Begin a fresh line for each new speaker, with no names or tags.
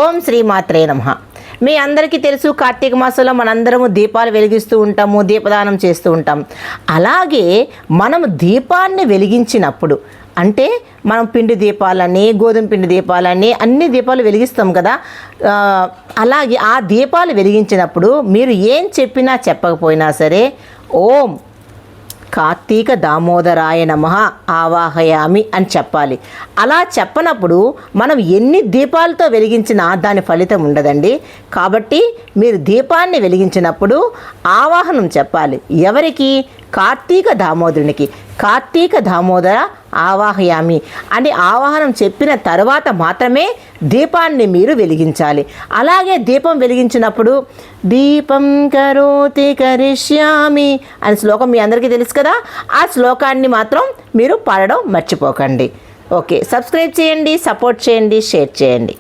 ఓం శ్రీమాత్రే నమః. మీ అందరికీ తెలుసు, కార్తీక మాసంలో మనందరము దీపాలు వెలిగిస్తూ ఉంటాము, దీపదానం చేస్తూ ఉంటాం. అలాగే మనం దీపాన్ని వెలిగించినప్పుడు, అంటే మనం పిండి దీపాలని, గోధుమ పిండి దీపాలని, అన్ని దీపాలు వెలిగిస్తాం కదా. అలాగే ఆ దీపాలు వెలిగించినప్పుడు మీరు ఏం చెప్పినా చెప్పకపోయినా సరే, ఓం కార్తీక దామోదరాయ నమః ఆవాహయామి అని చెప్పాలి. అలా చెప్పనప్పుడు మనం ఎన్ని దీపాలతో వెలిగించినా దాని ఫలితం ఉండదండి. కాబట్టి మీరు దీపాన్ని వెలిగించినప్పుడు ఆవాహనం చెప్పాలి. ఎవరికి? కార్తీక దామోదరునికి. కార్తీక దామోదర ఆవాహయామి అని ఆవాహనం చెప్పిన తర్వాత మాత్రమే దీపాన్ని మీరు వెలిగించాలి. అలాగే దీపం వెలిగించినప్పుడు దీపం కరోతి కరిష్యామి అని శ్లోకం మీ అందరికీ తెలుసు కదా. ఆ శ్లోకాన్ని మాత్రం మీరు పాడడం మర్చిపోకండి. ఓకే, సబ్స్క్రైబ్ చేయండి, సపోర్ట్ చేయండి, షేర్ చేయండి.